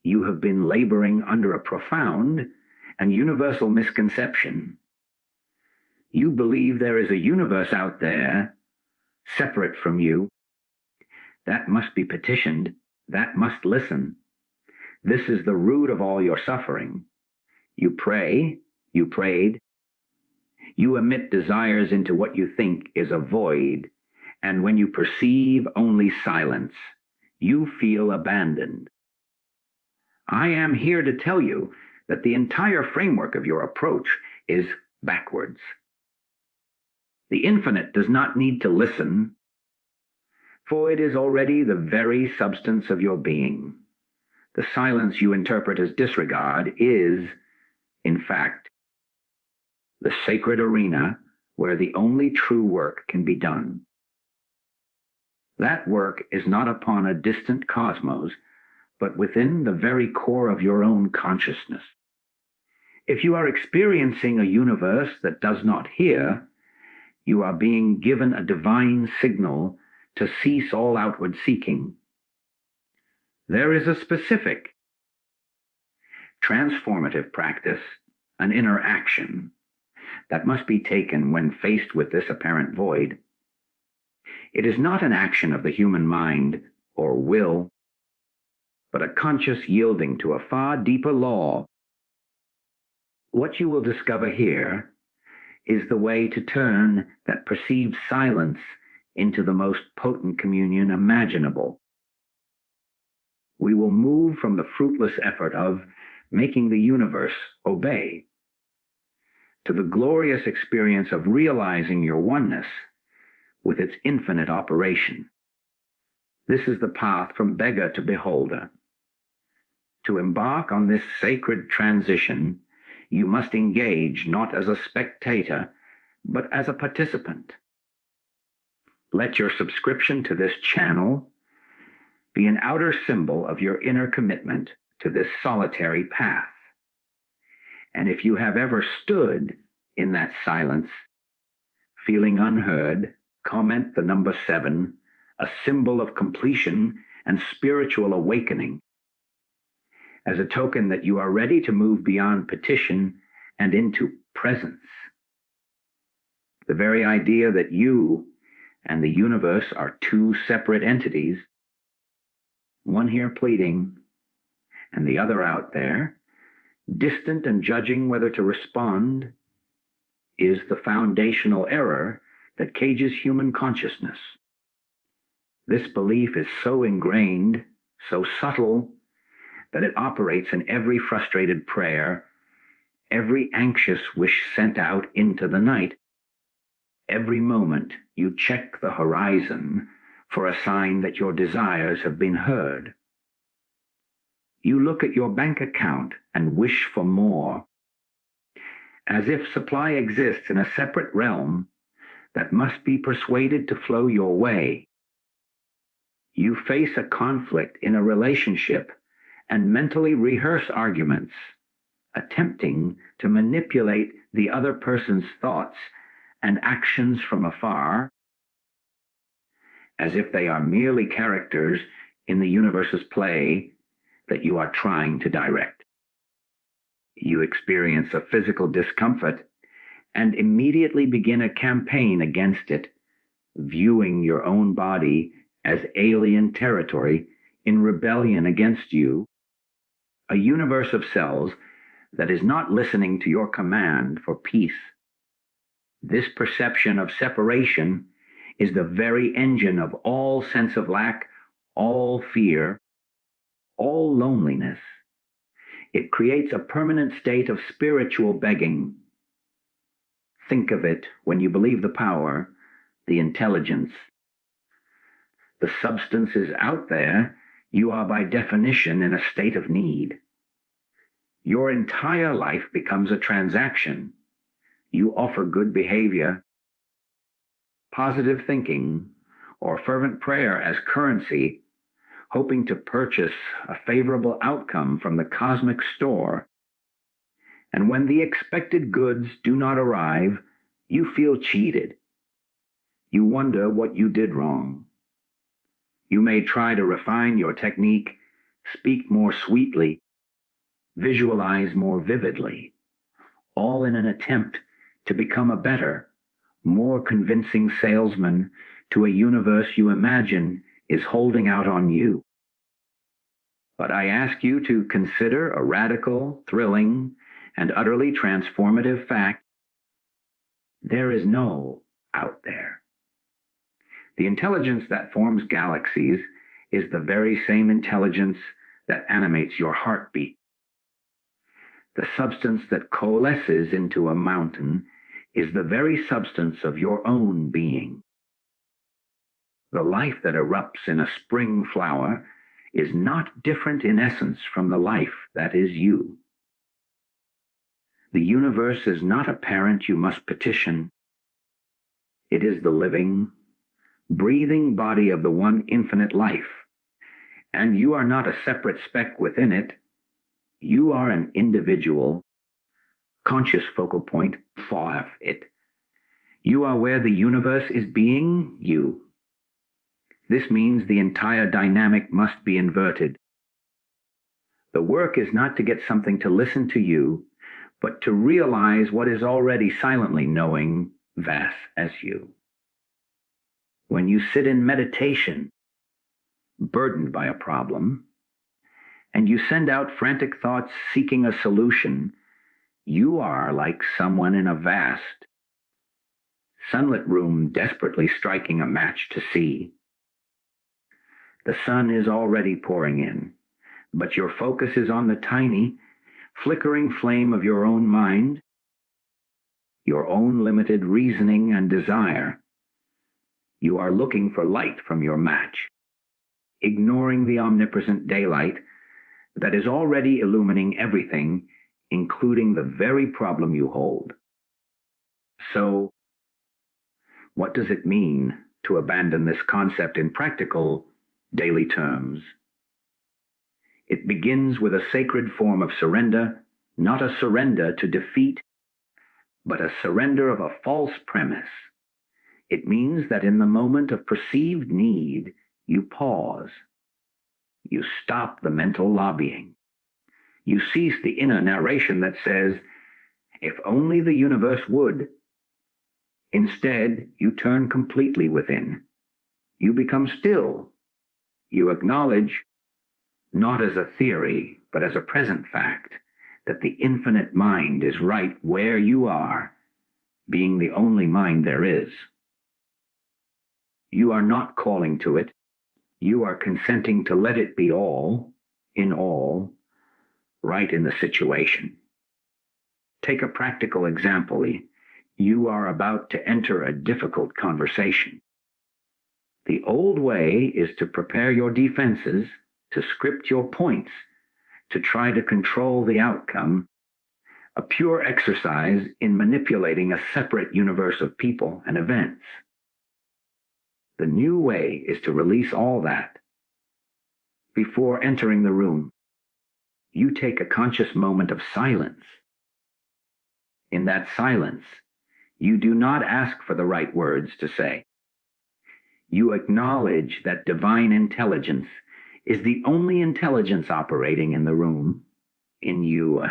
You have been laboring under a profound and universal misconception. You believe there is a universe out there, separate from you. That must be petitioned. That must listen. This is the root of all your suffering. You pray, you prayed. You emit desires into what you think is a void, and when you perceive only silence, you feel abandoned. I am here to tell you that the entire framework of your approach is backwards. The infinite does not need to listen, for it is already the very substance of your being. The silence you interpret as disregard is, in fact, the sacred arena where the only true work can be done. That work is not upon a distant cosmos, but within the very core of your own consciousness. If you are experiencing a universe that does not hear, you are being given a divine signal to cease all outward seeking. There is a specific, transformative practice, an inner action, that must be taken when faced with this apparent void. It is not an action of the human mind or will, but a conscious yielding to a far deeper law. What you will discover here is the way to turn that perceived silence into the most potent communion imaginable. We will move from the fruitless effort of making the universe obey to the glorious experience of realizing your oneness with its infinite operation. This is the path from beggar to beholder. To embark on this sacred transition, you must engage not as a spectator, but as a participant. Let your subscription to this channel be an outer symbol of your inner commitment to this solitary path. And if you have ever stood in that silence, feeling unheard, comment the number 7, a symbol of completion and spiritual awakening, as a token that you are ready to move beyond petition and into presence. The very idea that you and the universe are two separate entities, one here pleading and the other out there, distant and judging whether to respond, is the foundational error that cages human consciousness. This belief is so ingrained, so subtle, that it operates in every frustrated prayer, every anxious wish sent out into the night. Every moment you check the horizon for a sign that your desires have been heard. You look at your bank account and wish for more, as if supply exists in a separate realm that must be persuaded to flow your way. You face a conflict in a relationship and mentally rehearse arguments, attempting to manipulate the other person's thoughts and actions from afar, as if they are merely characters in the universe's play that you are trying to direct. You experience a physical discomfort and immediately begin a campaign against it, viewing your own body as alien territory in rebellion against you, a universe of cells that is not listening to your command for peace. This perception of separation is the very engine of all sense of lack, all fear, all loneliness. It creates a permanent state of spiritual begging. Think of it when you believe the power, the intelligence. The substance is out there. You are by definition in a state of need. Your entire life becomes a transaction. You offer good behavior, positive thinking, or fervent prayer as currency, hoping to purchase a favorable outcome from the cosmic store. And when the expected goods do not arrive, you feel cheated. You wonder what you did wrong. You may try to refine your technique, speak more sweetly, visualize more vividly, all in an attempt to become a better, more convincing salesman to a universe you imagine is holding out on you. But I ask you to consider a radical, thrilling, and utterly transformative fact. There is no out there. The intelligence that forms galaxies is the very same intelligence that animates your heartbeat. The substance that coalesces into a mountain is the very substance of your own being. The life that erupts in a spring flower is not different in essence from the life that is you. The universe is not a parent you must petition. It is the living, breathing body of the one infinite life, and you are not a separate speck within it. You are an individual, conscious focal point for it. You are where the universe is being you. This means the entire dynamic must be inverted. The work is not to get something to listen to you, but to realize what is already silently knowing vast as you. When you sit in meditation, burdened by a problem, and you send out frantic thoughts seeking a solution, you are like someone in a vast, sunlit room desperately striking a match to see. The sun is already pouring in, but your focus is on the tiny, flickering flame of your own mind, your own limited reasoning and desire. You are looking for light from your match, ignoring the omnipresent daylight that is already illumining everything, including the very problem you hold. So, what does it mean to abandon this concept in practical, daily terms? It begins with a sacred form of surrender, not a surrender to defeat, but a surrender of a false premise. It means that in the moment of perceived need, you pause. You stop the mental lobbying. You cease the inner narration that says, if only the universe would. Instead, you turn completely within. You become still. You acknowledge, not as a theory, but as a present fact, that the infinite mind is right where you are, being the only mind there is. You are not calling to it. You are consenting to let it be all, in all, right in the situation. Take a practical example. You are about to enter a difficult conversation. The old way is to prepare your defenses, to script your points, to try to control the outcome, a pure exercise in manipulating a separate universe of people and events. The new way is to release all that. Before entering the room, you take a conscious moment of silence. In that silence, you do not ask for the right words to say. You acknowledge that divine intelligence is the only intelligence operating in the room, in you,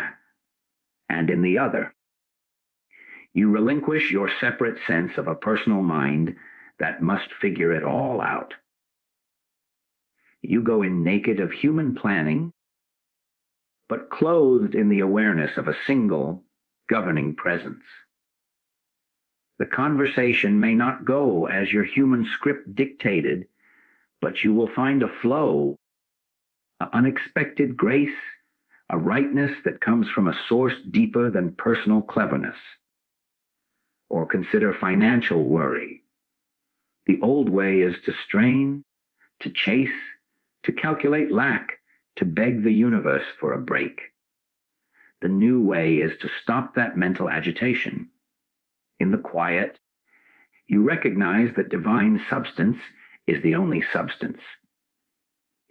and in the other. You relinquish your separate sense of a personal mind that must figure it all out. You go in naked of human planning, but clothed in the awareness of a single, governing presence. The conversation may not go as your human script dictated, but you will find a flow, an unexpected grace, a rightness that comes from a source deeper than personal cleverness. Or consider financial worry. The old way is to strain, to chase, to calculate lack, to beg the universe for a break. The new way is to stop that mental agitation. In the quiet, you recognize that divine substance is the only substance.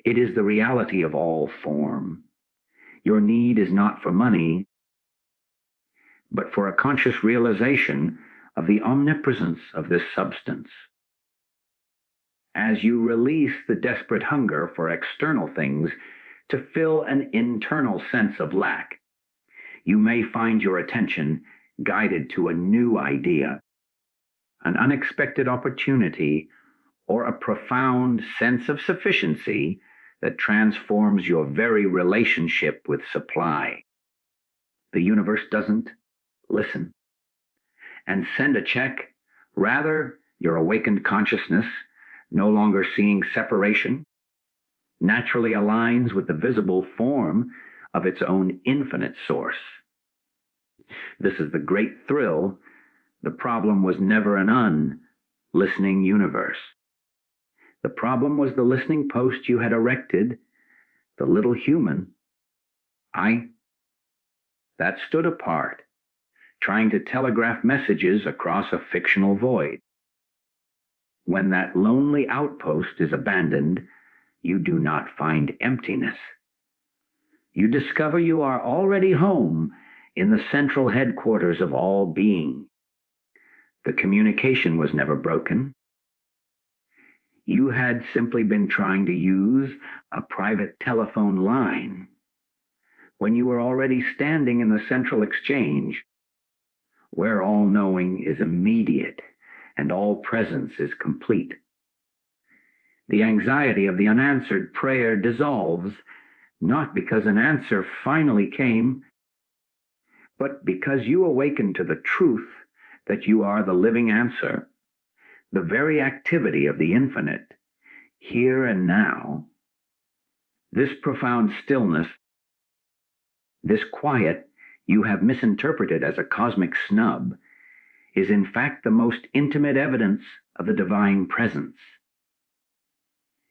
It is the reality of all form. Your need is not for money, but for a conscious realization of the omnipresence of this substance. As you release the desperate hunger for external things to fill an internal sense of lack. You may find your attention guided to a new idea, an unexpected opportunity, or a profound sense of sufficiency that transforms your very relationship with supply. The universe doesn't listen and send a check. Rather, your awakened consciousness, no longer seeing separation, naturally aligns with the visible form of its own infinite source. This is the great thrill. The problem was never an unlistening universe. The problem was the listening post you had erected, the little human, that stood apart, trying to telegraph messages across a fictional void. When that lonely outpost is abandoned, you do not find emptiness. You discover you are already home in the central headquarters of all being. The communication was never broken. You had simply been trying to use a private telephone line when you were already standing in the central exchange, where all knowing is immediate and all presence is complete. The anxiety of the unanswered prayer dissolves, not because an answer finally came, but because you awaken to the truth that you are the living answer, the very activity of the infinite, here and now. This profound stillness, this quiet you have misinterpreted as a cosmic snub, is in fact the most intimate evidence of the divine presence.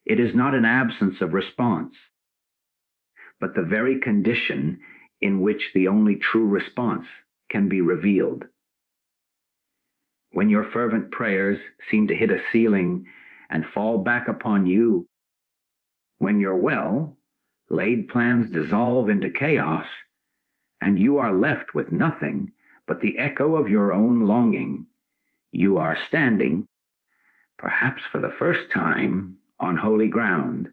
It is not an absence of response, but the very condition in which the only true response can be revealed. When your fervent prayers seem to hit a ceiling and fall back upon you, when your well-laid plans dissolve into chaos, and you are left with nothing but the echo of your own longing, you are standing, perhaps for the first time, on holy ground.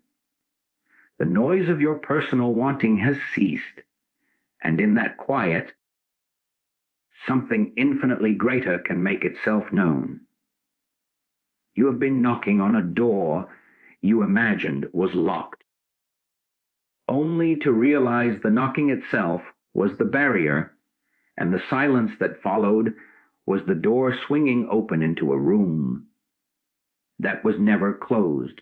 The noise of your personal wanting has ceased, and in that quiet, something infinitely greater can make itself known. You have been knocking on a door you imagined was locked, only to realize the knocking itself was the barrier, and the silence that followed was the door swinging open into a room that was never closed.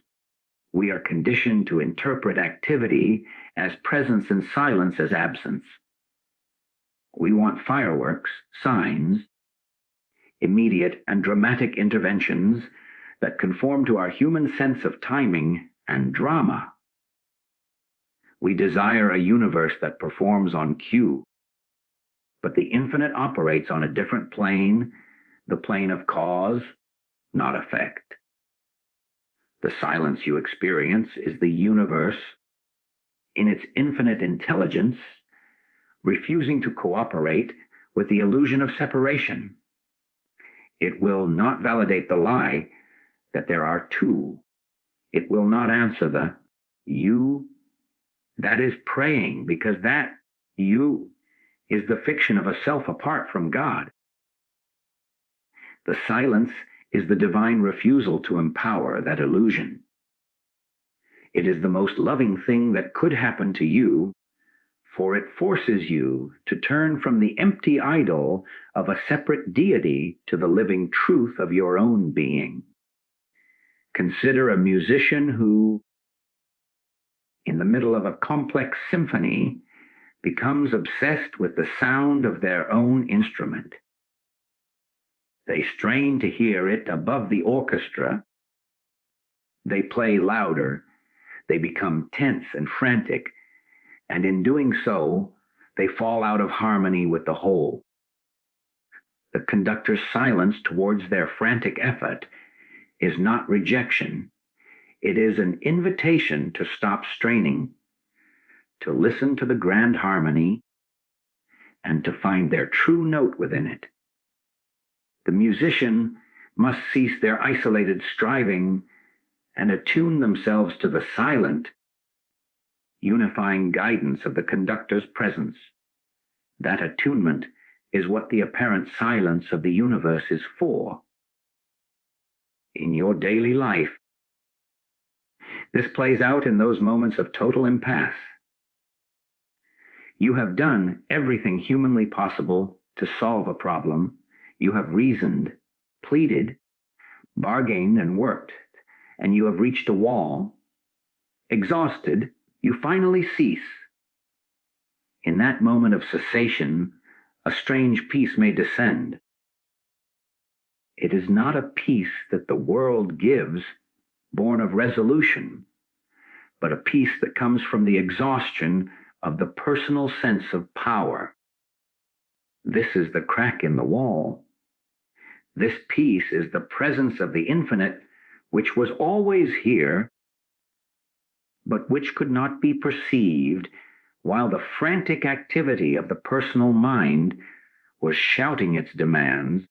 We are conditioned to interpret activity as presence and silence as absence. We want fireworks, signs, immediate and dramatic interventions that conform to our human sense of timing and drama. We desire a universe that performs on cue, but the infinite operates on a different plane, the plane of cause, not effect. The silence you experience is the universe, in its infinite intelligence, refusing to cooperate with the illusion of separation. It will not validate the lie that there are two. It will not answer the you that is praying, because that you is the fiction of a self apart from God. The silence is the divine refusal to empower that illusion. It is the most loving thing that could happen to you, for it forces you to turn from the empty idol of a separate deity to the living truth of your own being. Consider a musician who, in the middle of a complex symphony, becomes obsessed with the sound of their own instrument. They strain to hear it above the orchestra. They play louder. They become tense and frantic, and in doing so, they fall out of harmony with the whole. The conductor's silence towards their frantic effort is not rejection. It is an invitation to stop straining, to listen to the grand harmony, and to find their true note within it. The musician must cease their isolated striving and attune themselves to the silent, unifying guidance of the conductor's presence. That attunement is what the apparent silence of the universe is for. In your daily life, this plays out in those moments of total impasse. You have done everything humanly possible to solve a problem. You have reasoned, pleaded, bargained, and worked, and you have reached a wall. Exhausted, you finally cease. In that moment of cessation, a strange peace may descend. It is not a peace that the world gives, born of resolution, but a peace that comes from the exhaustion of the personal sense of power. This is the crack in the wall. This peace is the presence of the infinite, which was always here, but which could not be perceived while the frantic activity of the personal mind was shouting its demands.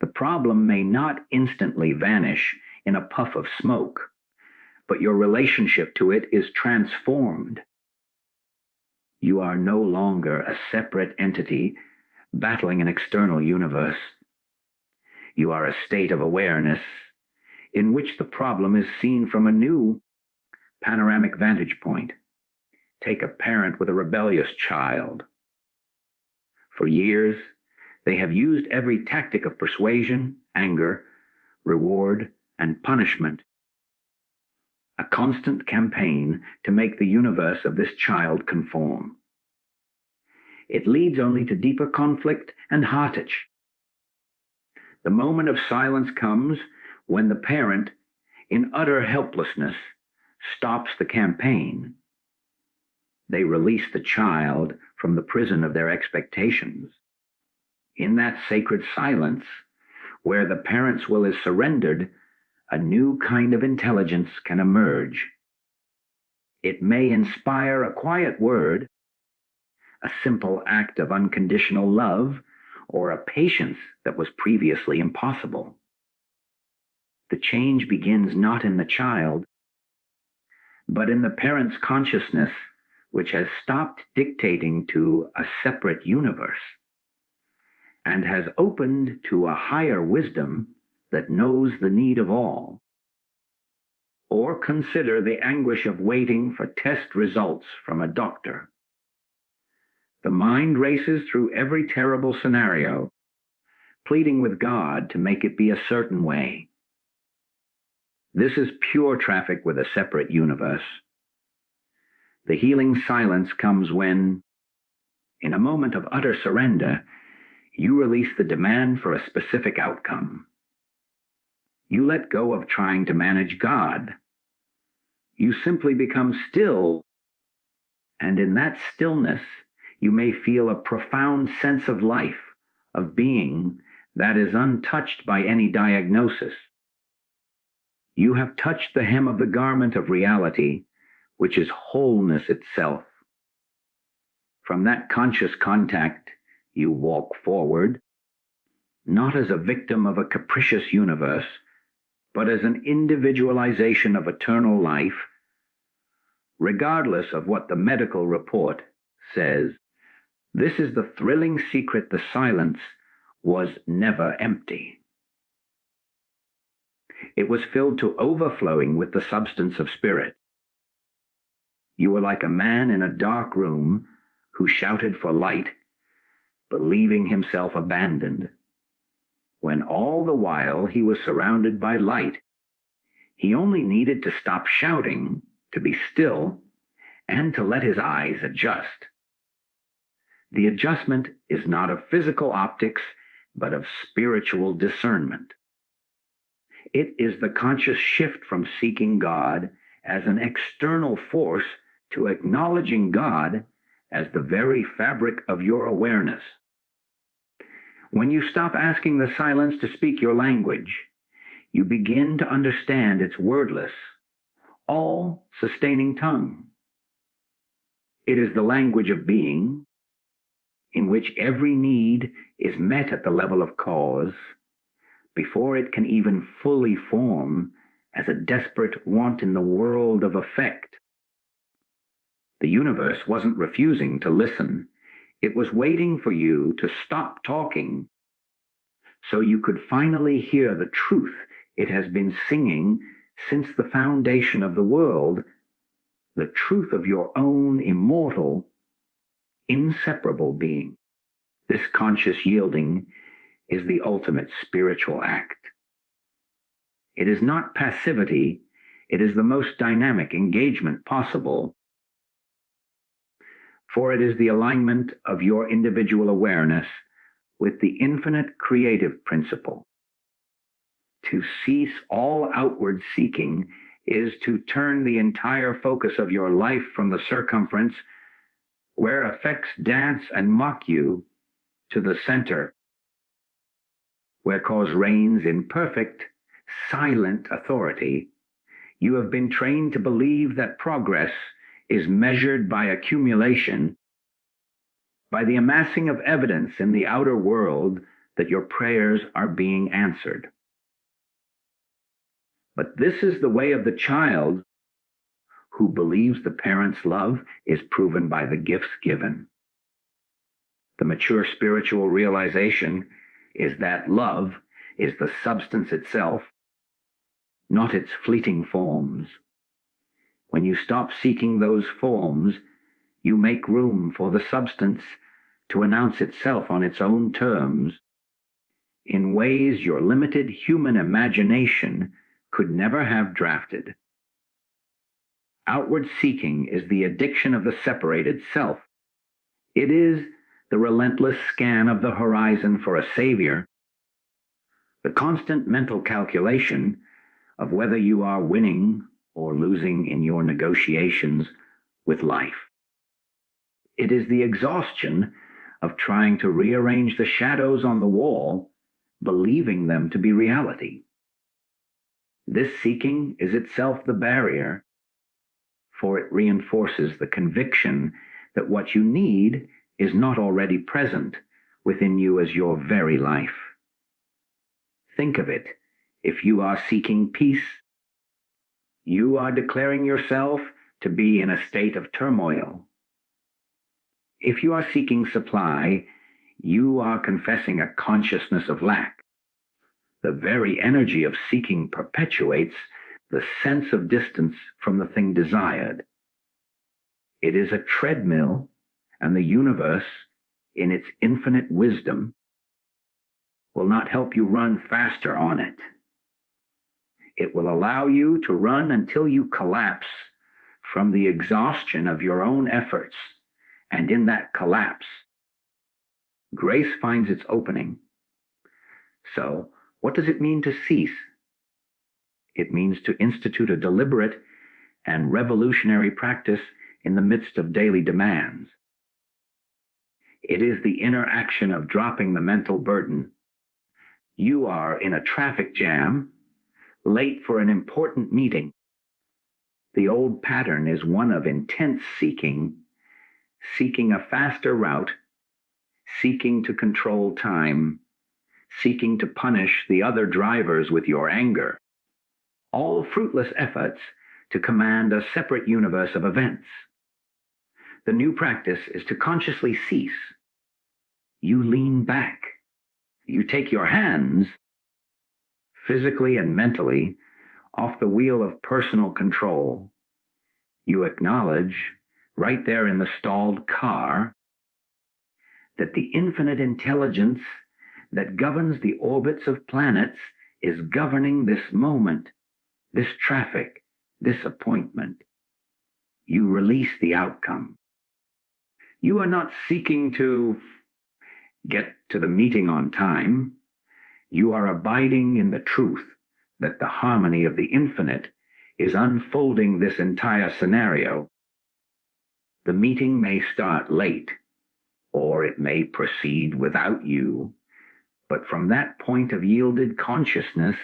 The problem may not instantly vanish in a puff of smoke, but your relationship to it is transformed. You are no longer a separate entity battling an external universe. You are a state of awareness in which the problem is seen from a new panoramic vantage point. Take a parent with a rebellious child. For years, they have used every tactic of persuasion, anger, reward, and punishment, a constant campaign to make the universe of this child conform. It leads only to deeper conflict and heartache. The moment of silence comes when the parent, in utter helplessness, stops the campaign. They release the child from the prison of their expectations. In that sacred silence, where the parent's will is surrendered, a new kind of intelligence can emerge. It may inspire a quiet word, a simple act of unconditional love, or a patience that was previously impossible. The change begins not in the child, but in the parent's consciousness, which has stopped dictating to a separate universe and has opened to a higher wisdom that knows the need of all. Or consider the anguish of waiting for test results from a doctor. The mind races through every terrible scenario, pleading with God to make it be a certain way. This is pure traffic with a separate universe. The healing silence comes when, in a moment of utter surrender, you release the demand for a specific outcome. You let go of trying to manage God. You simply become still, and in that stillness, you may feel a profound sense of life, of being, that is untouched by any diagnosis. You have touched the hem of the garment of reality, which is wholeness itself. From that conscious contact, you walk forward, not as a victim of a capricious universe, but as an individualization of eternal life, regardless of what the medical report says. This is the thrilling secret: the silence was never empty. It was filled to overflowing with the substance of spirit. You were like a man in a dark room who shouted for light, believing himself abandoned, when all the while he was surrounded by light. He only needed to stop shouting, to be still, and to let his eyes adjust. The adjustment is not of physical optics, but of spiritual discernment. It is the conscious shift from seeking God as an external force to acknowledging God as the very fabric of your awareness. When you stop asking the silence to speak your language, you begin to understand its wordless, all-sustaining tongue. It is the language of being, in which every need is met at the level of cause, before it can even fully form as a desperate want in the world of effect. The universe wasn't refusing to listen. It was waiting for you to stop talking so you could finally hear the truth it has been singing since the foundation of the world, the truth of your own immortal, inseparable being. This conscious yielding is the ultimate spiritual act. It is not passivity, it is the most dynamic engagement possible, for it is the alignment of your individual awareness with the infinite creative principle. To cease all outward seeking is to turn the entire focus of your life from the circumference, where effects dance and mock you, to the center, where cause reigns in perfect, silent authority. You have been trained to believe that progress is measured by accumulation, by the amassing of evidence in the outer world that your prayers are being answered. But this is the way of the child who believes the parent's love is proven by the gifts given. The mature spiritual realization is that love is the substance itself, not its fleeting forms. When you stop seeking those forms, you make room for the substance to announce itself on its own terms, in ways your limited human imagination could never have drafted. Outward seeking is the addiction of the separated self. It is the relentless scan of the horizon for a savior, the constant mental calculation of whether you are winning or losing in your negotiations with life. It is the exhaustion of trying to rearrange the shadows on the wall, believing them to be reality. This seeking is itself the barrier, for it reinforces the conviction that what you need is not already present within you as your very life. Think of it. If you are seeking peace, you are declaring yourself to be in a state of turmoil. If you are seeking supply, you are confessing a consciousness of lack. The very energy of seeking perpetuates the sense of distance from the thing desired. It is a treadmill, and the universe, in its infinite wisdom, will not help you run faster on it. It will allow you to run until you collapse from the exhaustion of your own efforts, and in that collapse, grace finds its opening. So, what does it mean to cease? It means to institute a deliberate and revolutionary practice in the midst of daily demands. It is the inner action of dropping the mental burden. You are in a traffic jam, late for an important meeting. The old pattern is one of intense seeking, seeking a faster route, seeking to control time, seeking to punish the other drivers with your anger. All fruitless efforts to command a separate universe of events. The new practice is to consciously cease. You lean back. You take your hands, physically and mentally, off the wheel of personal control. You acknowledge, right there in the stalled car, that the infinite intelligence that governs the orbits of planets is governing this moment, this traffic, this appointment. You release the outcome. You are not seeking to get to the meeting on time. You are abiding in the truth that the harmony of the infinite is unfolding this entire scenario. The meeting may start late, or it may proceed without you, but from that point of yielded consciousness,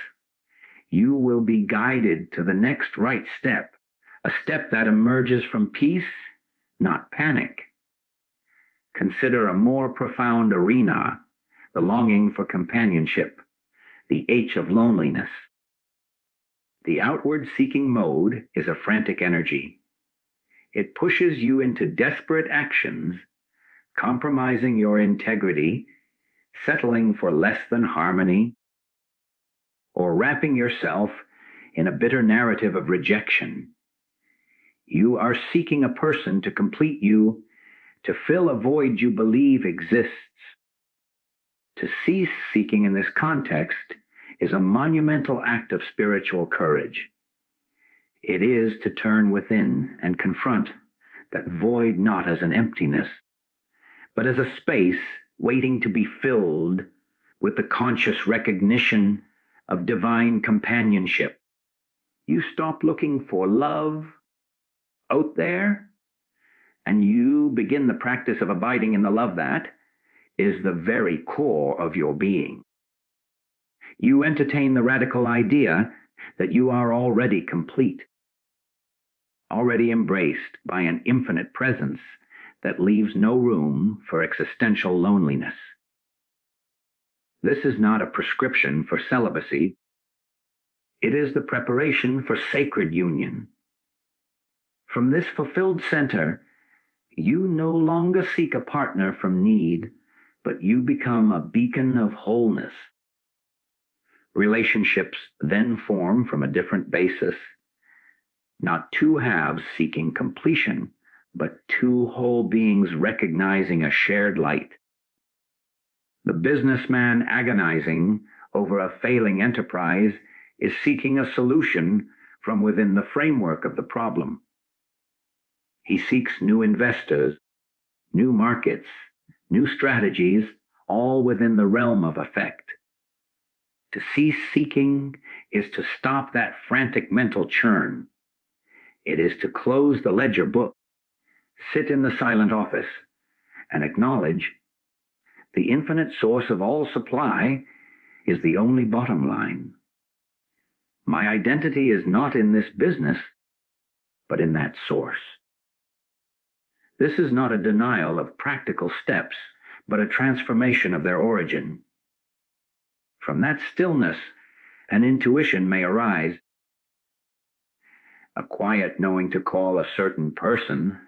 you will be guided to the next right step, a step that emerges from peace, not panic. Consider a more profound arena, the longing for companionship, the H of loneliness. The outward seeking mode is a frantic energy. It pushes you into desperate actions, compromising your integrity, settling for less than harmony, or wrapping yourself in a bitter narrative of rejection. You are seeking a person to complete you, to fill a void you believe exists. To cease seeking in this context is a monumental act of spiritual courage. It is to turn within and confront that void not as an emptiness, but as a space waiting to be filled with the conscious recognition of divine companionship. You stop looking for love out there, and you begin the practice of abiding in the love that is the very core of your being. You entertain the radical idea that you are already complete, already embraced by an infinite presence that leaves no room for existential loneliness. This is not a prescription for celibacy. It is the preparation for sacred union. From this fulfilled center, you no longer seek a partner from need, but you become a beacon of wholeness. Relationships then form from a different basis, not two halves seeking completion, but two whole beings recognizing a shared light. The businessman agonizing over a failing enterprise is seeking a solution from within the framework of the problem. He seeks new investors, new markets, new strategies, all within the realm of effect. To cease seeking is to stop that frantic mental churn. It is to close the ledger book, sit in the silent office, and acknowledge the infinite source of all supply is the only bottom line. My identity is not in this business, but in that source. This is not a denial of practical steps, but a transformation of their origin. From that stillness, an intuition may arise, a quiet knowing to call a certain person,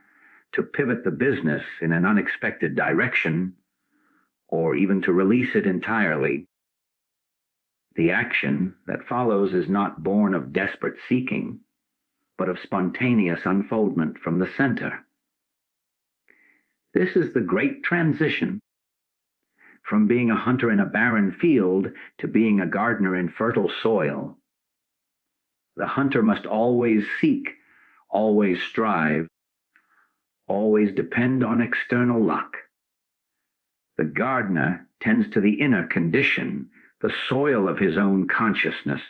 to pivot the business in an unexpected direction, or even to release it entirely. The action that follows is not born of desperate seeking, but of spontaneous unfoldment from the center. This is the great transition from being a hunter in a barren field to being a gardener in fertile soil. The hunter must always seek, always strive, always depend on external luck. The gardener tends to the inner condition, the soil of his own consciousness,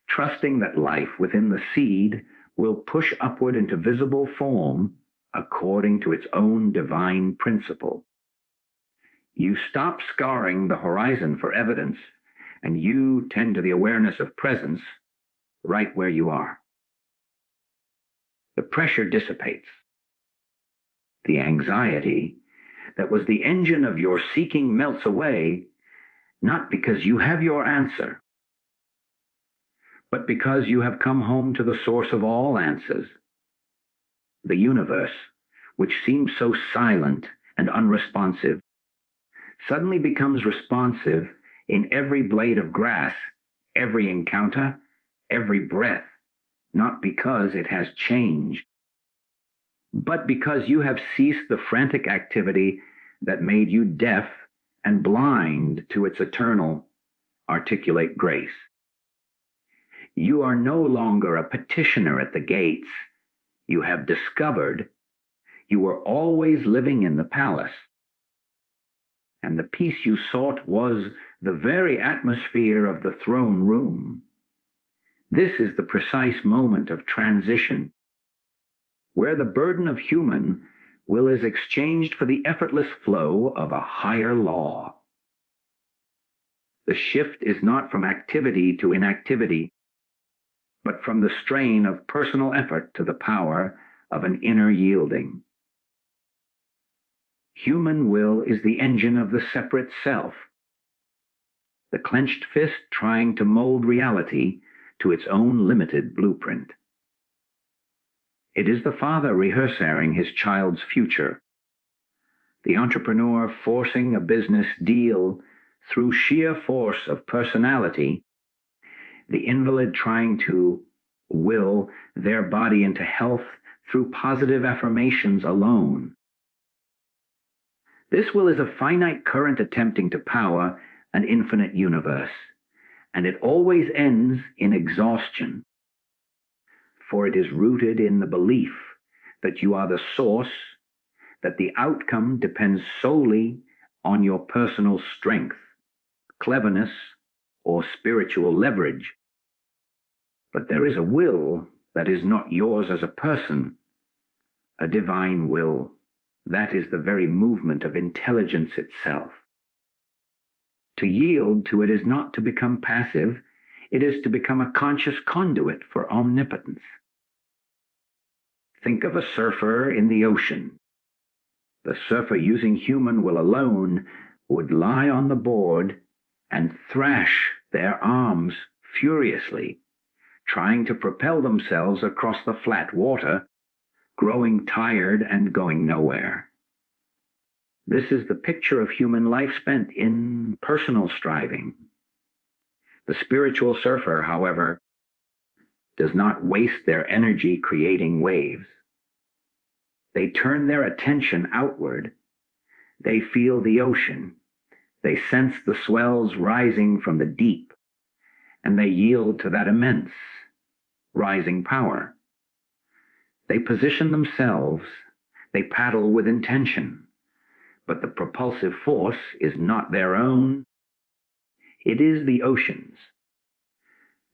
trusting that life within the seed will push upward into visible form according to its own divine principle. You stop scouring the horizon for evidence, and you tend to the awareness of presence right where you are. The pressure dissipates. The anxiety that was the engine of your seeking melts away, not because you have your answer, but because you have come home to the source of all answers. The universe, which seems so silent and unresponsive, suddenly becomes responsive in every blade of grass, every encounter, every breath, not because it has changed, but because you have ceased the frantic activity that made you deaf and blind to its eternal, articulate grace. You are no longer a petitioner at the gates. You have discovered you were always living in the palace, and the peace you sought was the very atmosphere of the throne room. This is the precise moment of transition, where the burden of human will is exchanged for the effortless flow of a higher law. The shift is not from activity to inactivity, but from the strain of personal effort to the power of an inner yielding. Human will is the engine of the separate self, the clenched fist trying to mold reality to its own limited blueprint. It is the father rehearsing his child's future, the entrepreneur forcing a business deal through sheer force of personality, the invalid trying to will their body into health through positive affirmations alone. This will is a finite current attempting to power an infinite universe, and it always ends in exhaustion, for it is rooted in the belief that you are the source, that the outcome depends solely on your personal strength, cleverness, or spiritual leverage. But there is a will that is not yours as a person, a divine will. That is the very movement of intelligence itself. To yield to it is not to become passive, it is to become a conscious conduit for omnipotence. Think of a surfer in the ocean. The surfer using human will alone would lie on the board and thrash their arms furiously, trying to propel themselves across the flat water, growing tired and going nowhere. This is the picture of human life spent in personal striving. The spiritual surfer, however, does not waste their energy creating waves. They turn their attention outward. They feel the ocean. They sense the swells rising from the deep, and they yield to that immense rising power. They position themselves. They paddle with intention. But the propulsive force is not their own. It is the ocean's.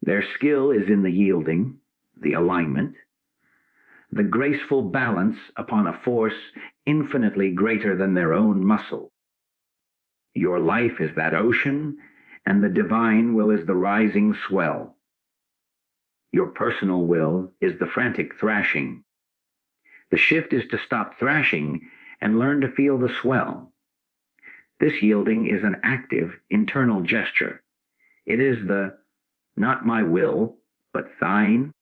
Their skill is in the yielding, the alignment, the graceful balance upon a force infinitely greater than their own muscle. Your life is that ocean, and the divine will is the rising swell. Your personal will is the frantic thrashing. The shift is to stop thrashing and learn to feel the swell. This yielding is an active, internal gesture. It is the, not my will, but thine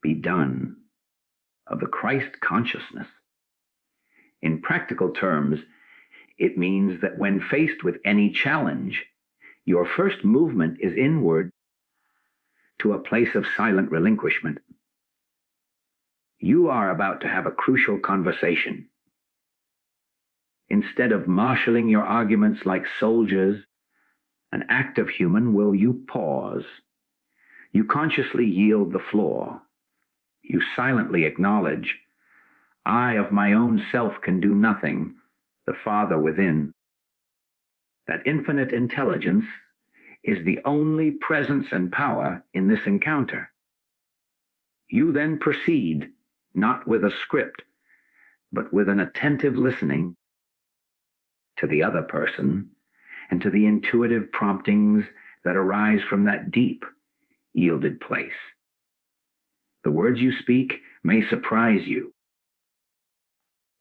be done, of the Christ consciousness. In practical terms, it means that when faced with any challenge, your first movement is inward to a place of silent relinquishment. You are about to have a crucial conversation. Instead of marshaling your arguments like soldiers, an act of human will, you pause. You consciously yield the floor. You silently acknowledge, I of my own self can do nothing, the Father within. That infinite intelligence is the only presence and power in this encounter. You then proceed, not with a script, but with an attentive listening to the other person and to the intuitive promptings that arise from that deep, yielded place. The words you speak may surprise you.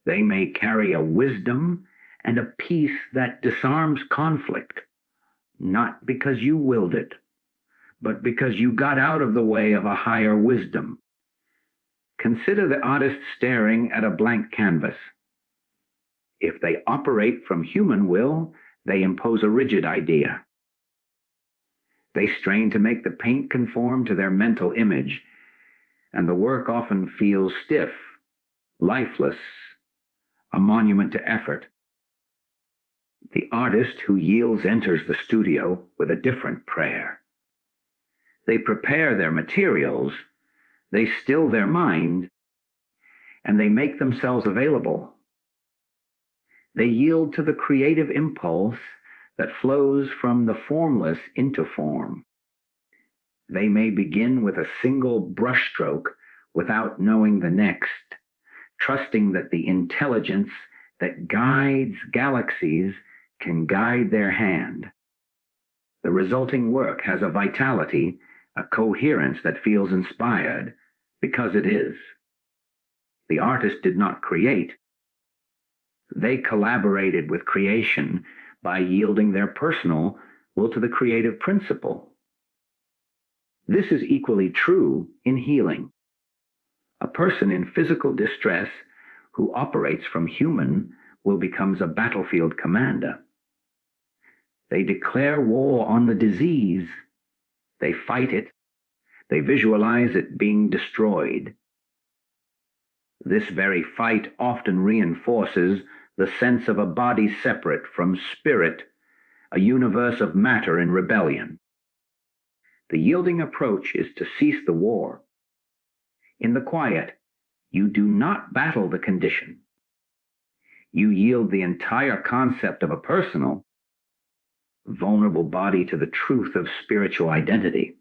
They may carry a wisdom and a peace that disarms conflict, not because you willed it, but because you got out of the way of a higher wisdom. Consider the artist staring at a blank canvas. If they operate from human will, they impose a rigid idea. They strain to make the paint conform to their mental image, and the work often feels stiff, lifeless, a monument to effort. The artist who yields enters the studio with a different prayer. They prepare their materials, they still their mind, and they make themselves available. They yield to the creative impulse that flows from the formless into form. They may begin with a single brushstroke without knowing the next, trusting that the intelligence that guides galaxies can guide their hand. The resulting work has a vitality, a coherence that feels inspired, because it is. The artist did not create. They collaborated with creation by yielding their personal will to the creative principle. This is equally true in healing. A person in physical distress who operates from human will becomes a battlefield commander. They declare war on the disease. They fight it. They visualize it being destroyed. This very fight often reinforces the sense of a body separate from spirit, a universe of matter in rebellion. The yielding approach is to cease the war. In the quiet, you do not battle the condition. You yield the entire concept of a personal, vulnerable body to the truth of spiritual identity.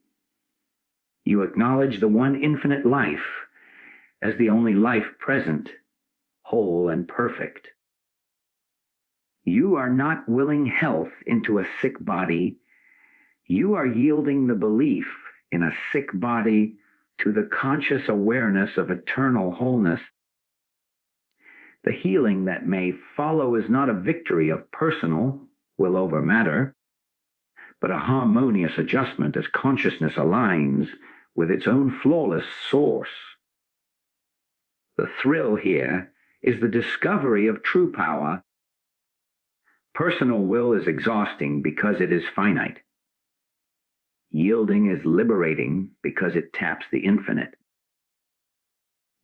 You acknowledge the one infinite life as the only life present, whole and perfect. You are not willing health into a sick body. You are yielding the belief in a sick body to the conscious awareness of eternal wholeness. The healing that may follow is not a victory of personal will over matter, but a harmonious adjustment as consciousness aligns with its own flawless source. The thrill here is the discovery of true power. Personal will is exhausting because it is finite. Yielding is liberating because it taps the infinite.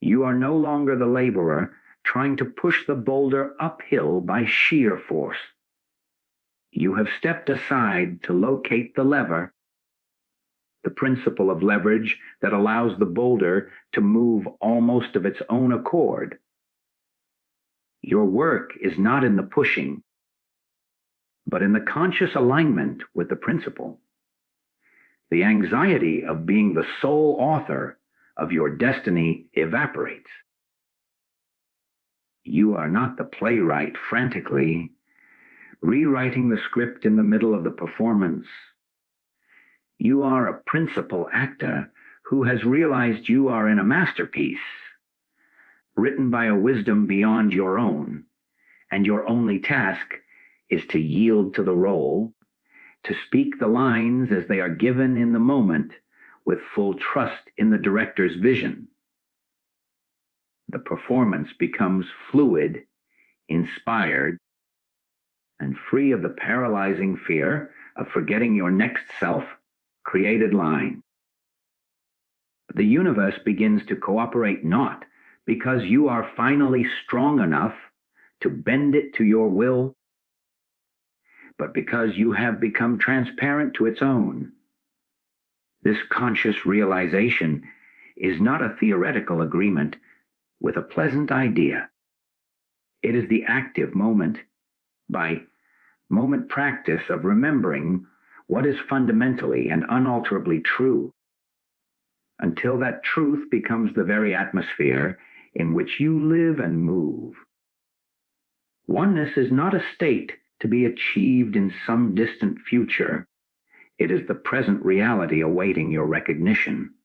You are no longer the laborer trying to push the boulder uphill by sheer force. You have stepped aside to locate the lever, the principle of leverage that allows the boulder to move almost of its own accord. Your work is not in the pushing, but in the conscious alignment with the principle. The anxiety of being the sole author of your destiny evaporates. You are not the playwright frantically rewriting the script in the middle of the performance. You are a principal actor who has realized you are in a masterpiece, written by a wisdom beyond your own, and your only task is to yield to the role, to speak the lines as they are given in the moment with full trust in the director's vision. The performance becomes fluid, inspired, and free of the paralyzing fear of forgetting your next self-created line. The universe begins to cooperate not because you are finally strong enough to bend it to your will, but because you have become transparent to its own. This conscious realization is not a theoretical agreement with a pleasant idea. It is the active moment by moment practice of remembering what is fundamentally and unalterably true, until that truth becomes the very atmosphere in which you live and move. Oneness is not a state to be achieved in some distant future. It is the present reality awaiting your recognition.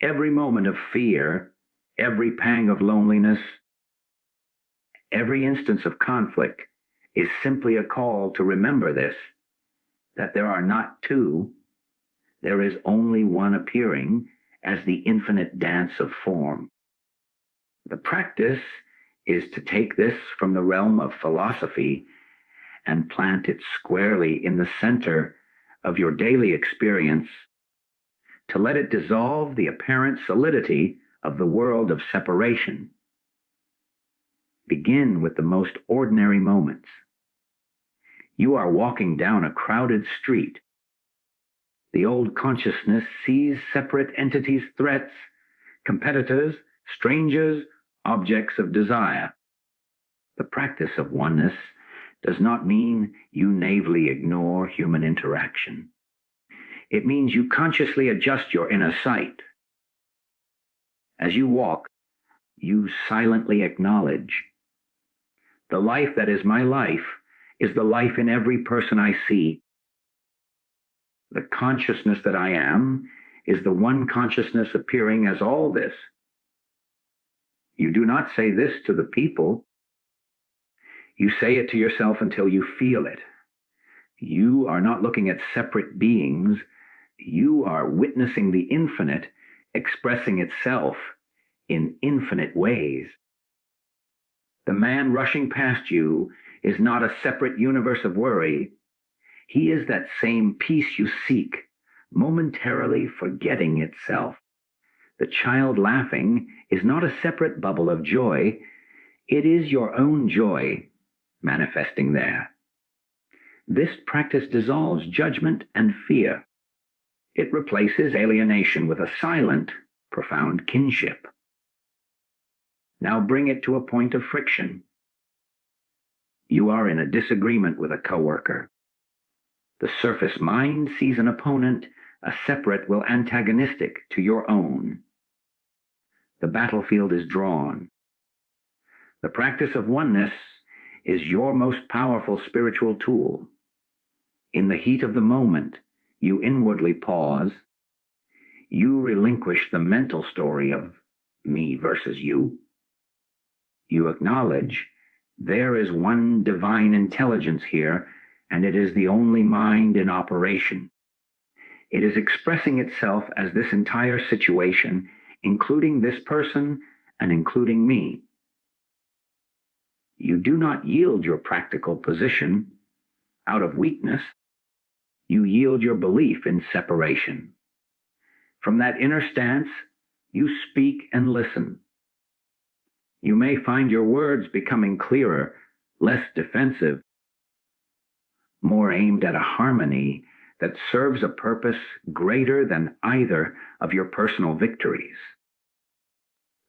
Every moment of fear, every pang of loneliness, every instance of conflict is simply a call to remember this, that there are not two, there is only one appearing as the infinite dance of form. The practice is to take this from the realm of philosophy and plant it squarely in the center of your daily experience, to let it dissolve the apparent solidity of the world of separation. Begin with the most ordinary moments. You are walking down a crowded street. The old consciousness sees separate entities, threats, competitors, strangers, objects of desire. The practice of oneness does not mean you naively ignore human interaction. It means you consciously adjust your inner sight. As you walk, you silently acknowledge, the life that is my life is the life in every person I see. The consciousness that I am is the one consciousness appearing as all this. You do not say this to the people. You say it to yourself until you feel it. You are not looking at separate beings. You are witnessing the infinite expressing itself in infinite ways. The man rushing past you is not a separate universe of worry. He is that same peace you seek, momentarily forgetting itself. The child laughing is not a separate bubble of joy. It is your own joy manifesting there. This practice dissolves judgment and fear. It replaces alienation with a silent, profound kinship. Now bring it to a point of friction. You are in a disagreement with a coworker. The surface mind sees an opponent, a separate will antagonistic to your own. The battlefield is drawn. The practice of oneness is your most powerful spiritual tool. In the heat of the moment, you inwardly pause. You relinquish the mental story of me versus you. You acknowledge there is one divine intelligence here, and it is the only mind in operation. It is expressing itself as this entire situation, including this person and including me. You do not yield your practical position out of weakness. You yield your belief in separation. From that inner stance, you speak and listen. You may find your words becoming clearer, less defensive, more aimed at a harmony that serves a purpose greater than either of your personal victories.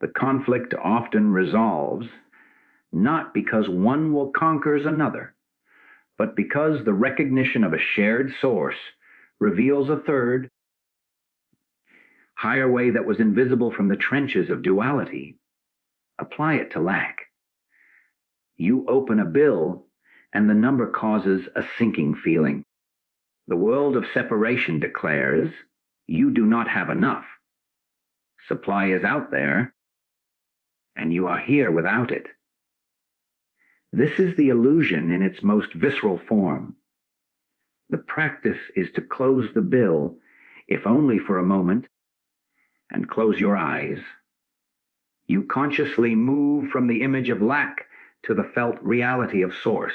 The conflict often resolves not because one will conquer another, but because the recognition of a shared source reveals a third, higher way that was invisible from the trenches of duality. Apply it to lack. You open a bill, and the number causes a sinking feeling. The world of separation declares, you do not have enough. Supply is out there, and you are here without it. This is the illusion in its most visceral form. The practice is to close the bill, if only for a moment, and close your eyes. You consciously move from the image of lack to the felt reality of source.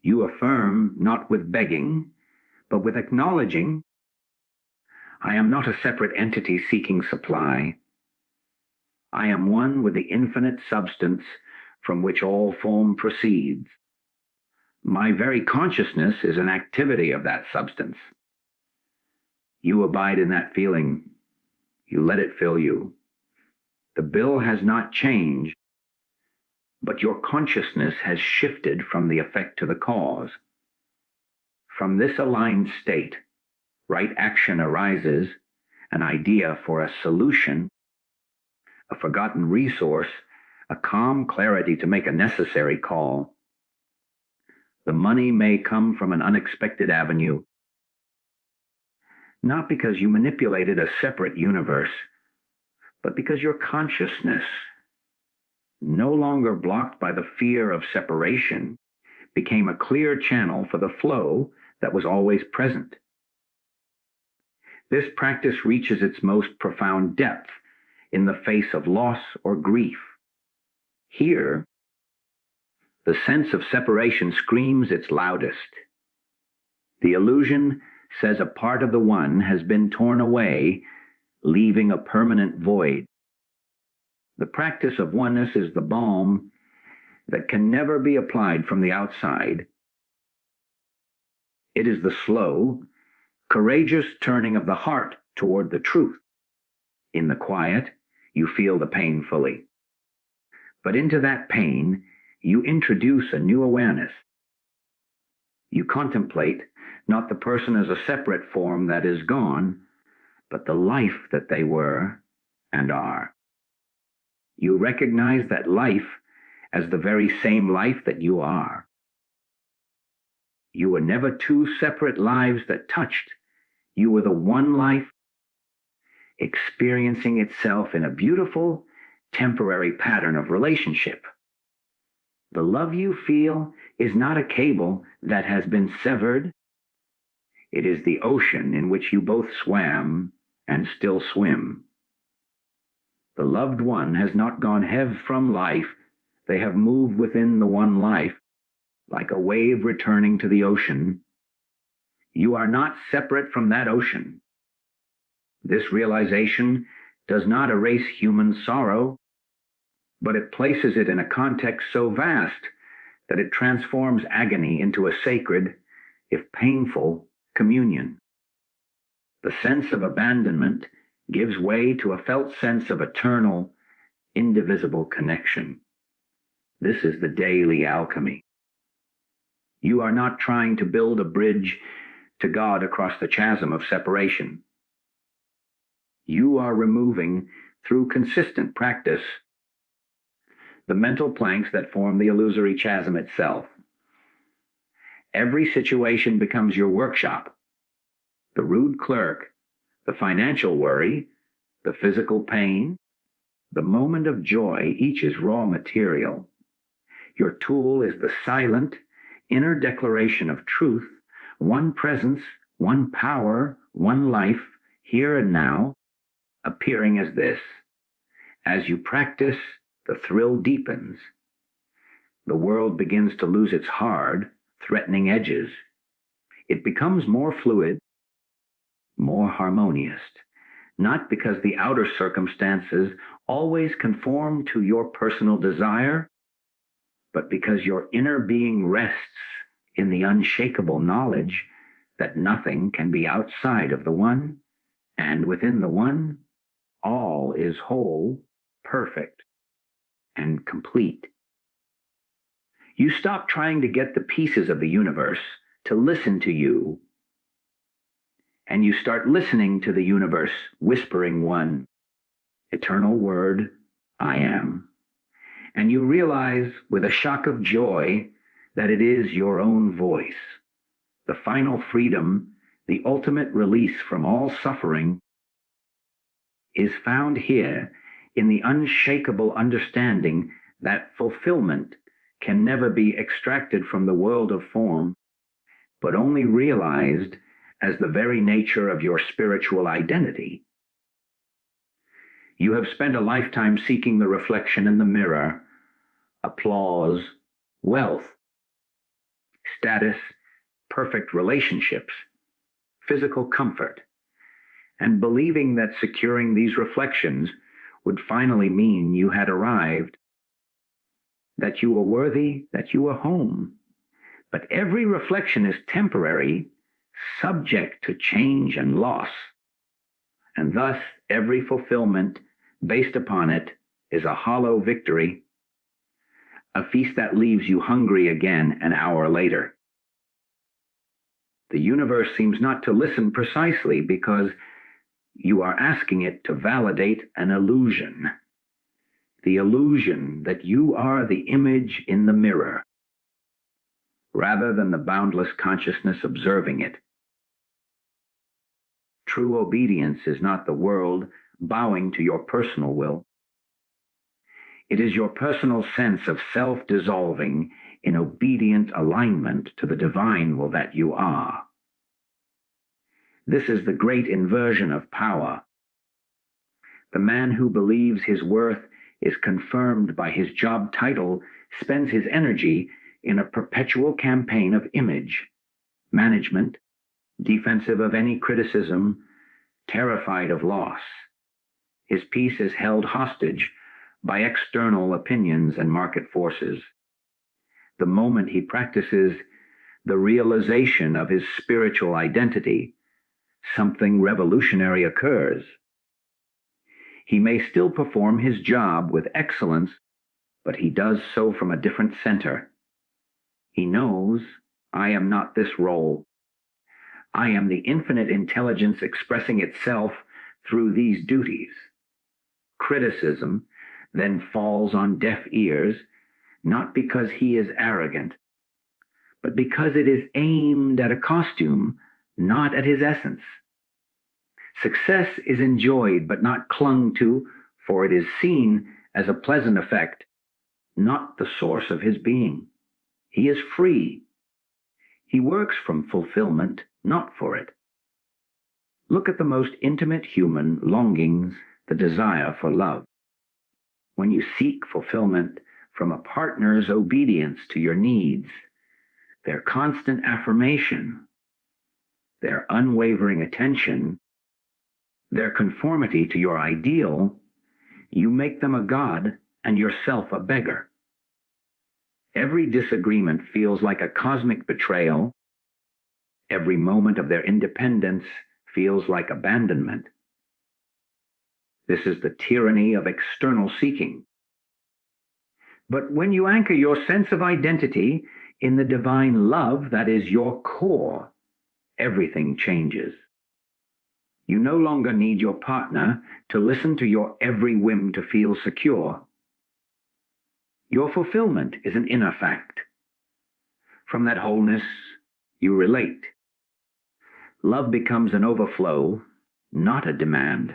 You affirm not with begging, but with acknowledging, I am not a separate entity seeking supply. I am one with the infinite substance from which all form proceeds. My very consciousness is an activity of that substance. You abide in that feeling. You let it fill you. The bill has not changed, but your consciousness has shifted from the effect to the cause. From this aligned state, right action arises, an idea for a solution, a forgotten resource, a calm clarity to make a necessary call. The money may come from an unexpected avenue, not because you manipulated a separate universe, but because your consciousness, no longer blocked by the fear of separation, became a clear channel for the flow that was always present. This practice reaches its most profound depth in the face of loss or grief. Here, the sense of separation screams its loudest. The illusion says a part of the one has been torn away, leaving a permanent void. The practice of oneness is the balm that can never be applied from the outside. It is the slow, courageous turning of the heart toward the truth. In the quiet, you feel the pain fully. But into that pain, you introduce a new awareness. You contemplate not the person as a separate form that is gone, but the life that they were and are. You recognize that life as the very same life that you are. You were never two separate lives that touched. You were the one life experiencing itself in a beautiful, temporary pattern of relationship. The love you feel is not a cable that has been severed. It is the ocean in which you both swam and still swim. The loved one has not gone heave from life. They have moved within the one life, like a wave returning to the ocean. You are not separate from that ocean. This realization does not erase human sorrow, but it places it in a context so vast that it transforms agony into a sacred, if painful, communion. The sense of abandonment gives way to a felt sense of eternal, indivisible connection. This is the daily alchemy. You are not trying to build a bridge to God across the chasm of separation. You are removing, through consistent practice, the mental planks that form the illusory chasm itself. Every situation becomes your workshop. The rude clerk, the financial worry, the physical pain, the moment of joy, each is raw material. Your tool is the silent, inner declaration of truth, one presence, one power, one life, here and now, appearing as this. As you practice, the thrill deepens. The world begins to lose its hard, threatening edges. It becomes more fluid, more harmonious, not because the outer circumstances always conform to your personal desire, but because your inner being rests in the unshakable knowledge that nothing can be outside of the one, and within the one, all is whole, perfect, and complete. You stop trying to get the pieces of the universe to listen to you, and you start listening to the universe whispering one eternal word, I am. And you realize with a shock of joy that it is your own voice. The final freedom, the ultimate release from all suffering, is found here in the unshakable understanding that fulfillment can never be extracted from the world of form, but only realized as the very nature of your spiritual identity. You have spent a lifetime seeking the reflection in the mirror, applause, wealth, status, perfect relationships, physical comfort, and believing that securing these reflections would finally mean you had arrived, that you were worthy, that you were home. But every reflection is temporary, subject to change and loss, and thus every fulfillment based upon it is a hollow victory, a feast that leaves you hungry again an hour later. The universe seems not to listen precisely because you are asking it to validate an illusion. The illusion that you are the image in the mirror, rather than the boundless consciousness observing it. True obedience is not the world bowing to your personal will. It is your personal sense of self-dissolving in obedient alignment to the divine will that you are. This is the great inversion of power. The man who believes his worth is confirmed by his job title spends his energy in a perpetual campaign of image, management, defensive of any criticism, terrified of loss. His peace is held hostage by external opinions and market forces. The moment he practices the realization of his spiritual identity, something revolutionary occurs. He may still perform his job with excellence, but he does so from a different center. He knows, I am not this role. I am the infinite intelligence expressing itself through these duties. Criticism then falls on deaf ears, not because he is arrogant, but because it is aimed at a costume, not at his essence. Success is enjoyed but not clung to, for it is seen as a pleasant effect, not the source of his being. He is free. He works from fulfillment, not for it. Look at the most intimate human longings, the desire for love. When you seek fulfillment from a partner's obedience to your needs, their constant affirmation, their unwavering attention, their conformity to your ideal, you make them a god and yourself a beggar. Every disagreement feels like a cosmic betrayal. Every moment of their independence feels like abandonment. This is the tyranny of external seeking. But when you anchor your sense of identity in the divine love that is your core, everything changes. You no longer need your partner to listen to your every whim to feel secure. Your fulfillment is an inner fact. From that wholeness, you relate. Love becomes an overflow, not a demand.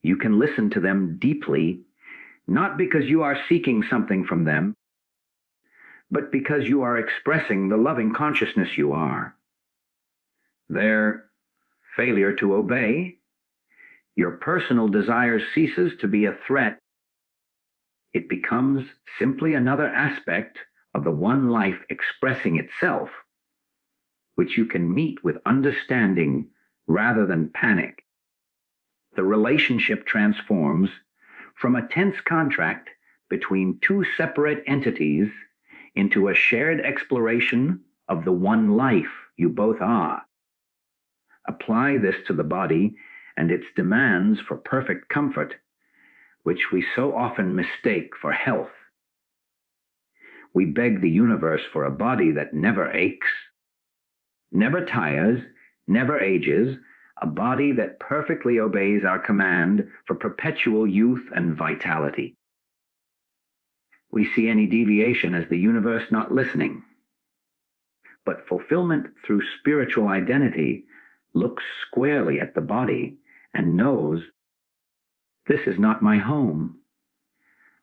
You can listen to them deeply, not because you are seeking something from them, but because you are expressing the loving consciousness you are. Their failure to obey, your personal desire ceases to be a threat. It becomes simply another aspect of the one life expressing itself, which you can meet with understanding rather than panic. The relationship transforms from a tense contract between two separate entities into a shared exploration of the one life you both are. Apply this to the body and its demands for perfect comfort, which we so often mistake for health. We beg the universe for a body that never aches, never tires, never ages, a body that perfectly obeys our command for perpetual youth and vitality. We see any deviation as the universe not listening. But fulfillment through spiritual identity looks squarely at the body and knows, this is not my home.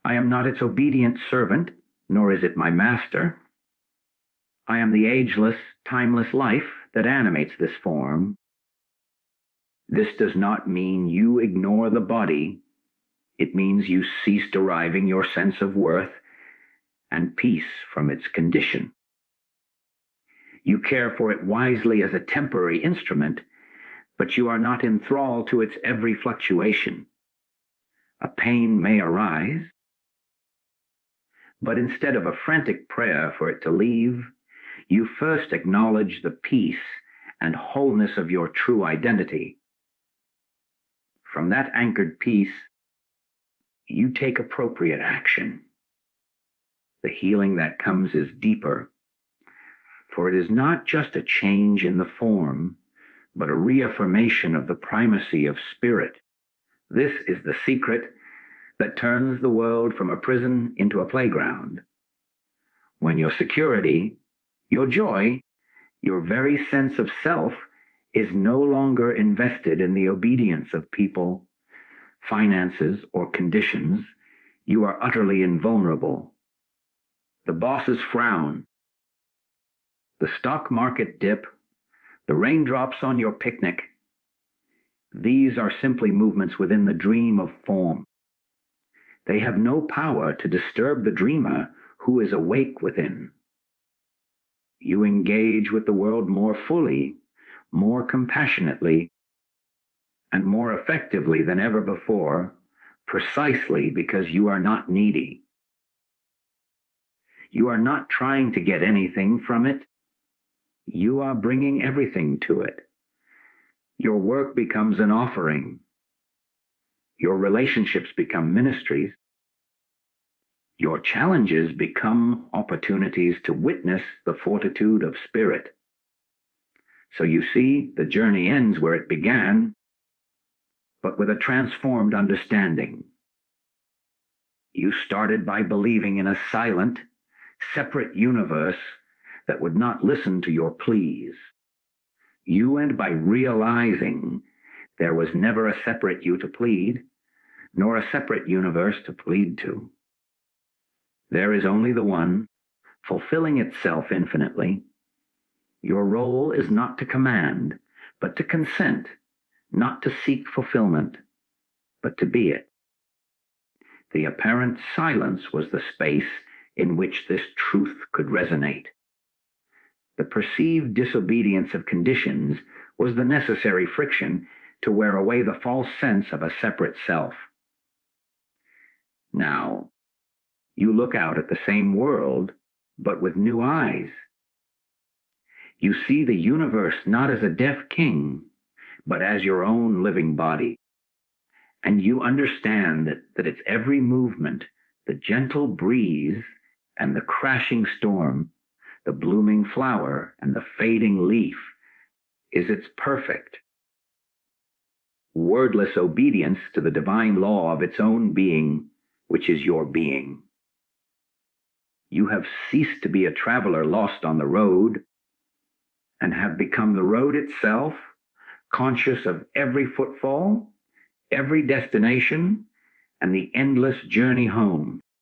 I am not its obedient servant, nor is it my master. I am the ageless, timeless life that animates this form. This does not mean you ignore the body. It means you cease deriving your sense of worth and peace from its condition. You care for it wisely as a temporary instrument, but you are not enthralled to its every fluctuation. A pain may arise, but instead of a frantic prayer for it to leave, you first acknowledge the peace and wholeness of your true identity. From that anchored peace, you take appropriate action. The healing that comes is deeper, for it is not just a change in the form, but a reaffirmation of the primacy of spirit. This is the secret that turns the world from a prison into a playground. When your security, your joy, your very sense of self is no longer invested in the obedience of people, finances, or conditions, you are utterly invulnerable. The bosses frown. The stock market dip, the raindrops on your picnic, these are simply movements within the dream of form. They have no power to disturb the dreamer who is awake within. You engage with the world more fully, more compassionately, and more effectively than ever before, precisely because you are not needy. You are not trying to get anything from it. You are bringing everything to it. Your work becomes an offering. Your relationships become ministries. Your challenges become opportunities to witness the fortitude of spirit. So you see, the journey ends where it began, but with a transformed understanding. You started by believing in a silent, separate universe that would not listen to your pleas. You end by realizing there was never a separate you to plead, nor a separate universe to plead to. There is only the one, fulfilling itself infinitely. Your role is not to command, but to consent, not to seek fulfillment, but to be it. The apparent silence was the space in which this truth could resonate. The perceived disobedience of conditions was the necessary friction to wear away the false sense of a separate self. Now, you look out at the same world, but with new eyes. You see the universe not as a deaf king, but as your own living body. And you understand that its every movement, the gentle breeze and the crashing storm, the blooming flower and the fading leaf, is its perfect, wordless obedience to the divine law of its own being, which is your being. You have ceased to be a traveler lost on the road, and have become the road itself, conscious of every footfall, every destination, and the endless journey home.